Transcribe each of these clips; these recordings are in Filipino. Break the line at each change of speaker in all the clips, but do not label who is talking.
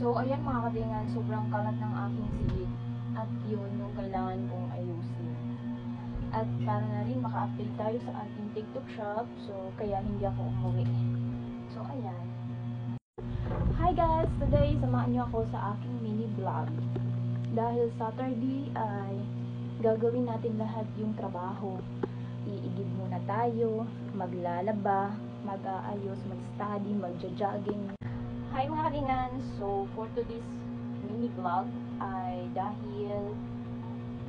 So, ayan mga kabingan, sobrang kalat ng aking silid. At yun yung kailangan kong ayusin. At para na rin maka-update tayo sa ating TikTok shop, so kaya hindi ako umuwi. So, ayan. Hi guys! Today, samahan niyo ako sa aking mini vlog. Dahil Saturday ay gagawin natin lahat yung trabaho. Iigib muna tayo, maglalaba, mag-aayos, mag-study, magja-jogging. Hi mga kalingan! So, for today's mini vlog ay dahil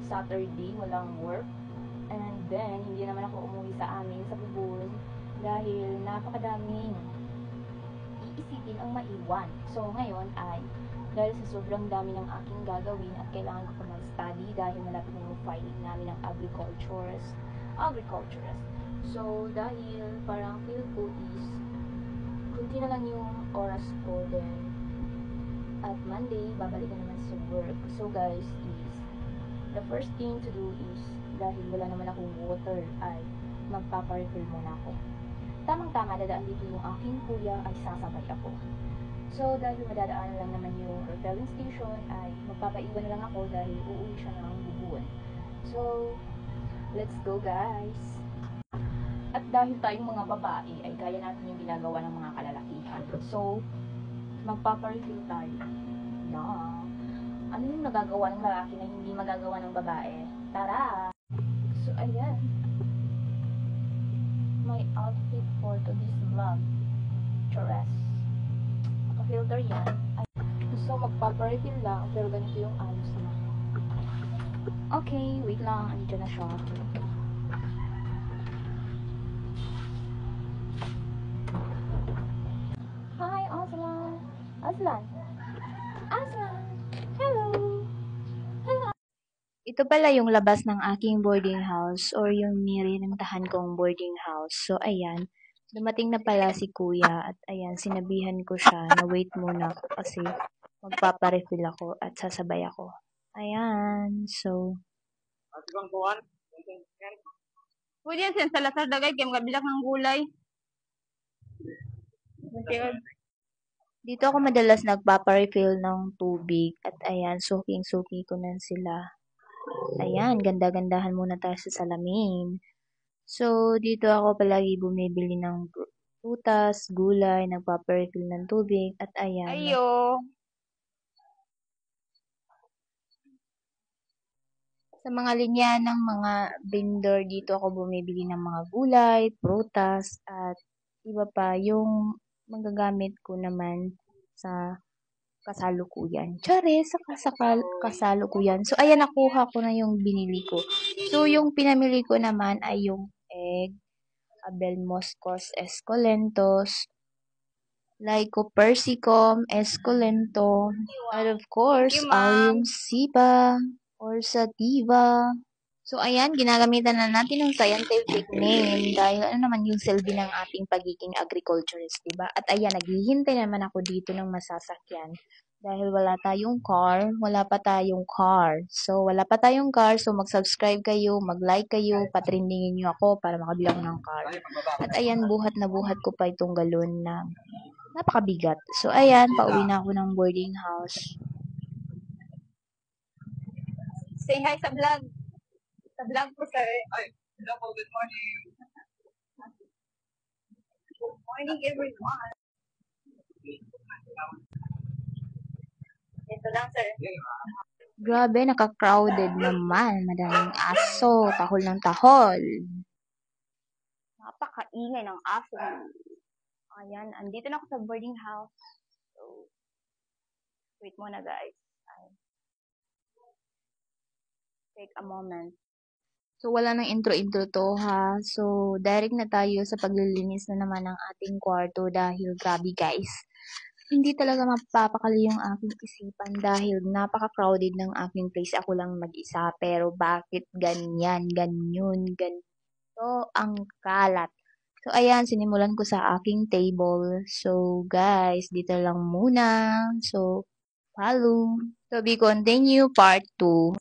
Saturday, walang work. And then, hindi naman ako umuwi sa amin sa Bubon dahil napakadaming iisipin ang maiwan. So, ngayon ay dahil sa sobrang dami ng aking gagawin at kailangan ko pa mag-study dahil malapit na yung filing namin ng agricultures. So, dahil parang feel ko is kunti na lang yung oras ko then at Monday, babalik na naman sa work. So, guys, is the first thing to do is dahil wala naman akong water ay magpaparefill muna ako. Tamang-tama, dadaan dito yung aking kuya ay sasabay ako. So, dahil madadaan lang naman yung refilling station ay magpapaiwan na lang ako dahil uuwi siya ng Bubuan. So, let's go guys! At dahil tayong mga babae ay kaya natin yung ginagawa ng mga kalalakihan. So, magpaparefill tayo. Yeah. Ano yung nagagawa ng lalaki na hindi magagawa ng babae? Tara! So, ayan. My outfit for today's vlog. Chores. Naka-filter yan. So, magpaparefill lang, pero ganito yung ayos na. Okay, wait lang. Andiyan na siya. Hi, Aslan! Aslan! Aslan! Hello! Hello! Ito pala yung labas ng aking boarding house or yung nirintahan kong boarding house. So, ayan. Dumating na pala si kuya at ayan, sinabihan ko siya na wait muna ako kasi magpaparefill ako at sasabay ako. Ayan. So,
Pwede yan sa Salazar dagay kaya magabilak ng gulay.
dito ako madalas nagpaparefill ng tubig at ayan, suking-suki ko na sila. Ayan, ganda-gandahan muna tayo sa salamin. So, dito ako palagi bumibili ng prutas, gulay, nagpaparefill ng tubig, at ayan.
Ayo.
Sa mga linya ng mga vendor, dito ako bumibili ng mga gulay, prutas, at iba pa yung magagamit ko naman sa kasalukuyan. Tsare, sa kasalukuyan. So, ayan, nakuha ko na yung binili ko. So, yung pinamili ko naman ay yung egg, Abel Moscos Escolentos, Lycopersicum Esculento, and of course, Allium Cepa or Sativa. So, ayan, ginagamitan na natin ng scientific name dahil ano naman yung silbi ng ating pagiging agriculturist, diba? At ayan, naghihintay naman ako dito ng masasakyan dahil wala tayong car, wala pa tayong car. So, wala pa tayong car, so mag-subscribe kayo, mag-like kayo, patrindingin nyo ako para makabilang ng car. At ayan, buhat na buhat ko pa itong galon na napakabigat. So, ayan, pauwi na ako ng boarding house.
Say hi sa vlog. Sa vlog ko sir.
Hi. Hello, good morning.
Good morning everyone. Ito lang sir.
Grabe, naka-crowded naman. Madaming aso, tahol ng tahol.
Napakaingay ng aso. Ayan, andito na ako sa boarding house. So, wait muna guys. Take a moment.
So, wala nang intro-intro to ha. So, direct na tayo sa paglilinis na naman ng ating kwarto dahil grabe guys. Hindi talaga mapapakali yung aking isipan dahil napaka-crowded ng aking place. Ako lang mag-isa. Pero bakit ganyan, ganyan, ganito ang kalat? So, ayan, sinimulan ko sa aking table. So, guys, dito lang muna. So, follow. To be continue, part 2.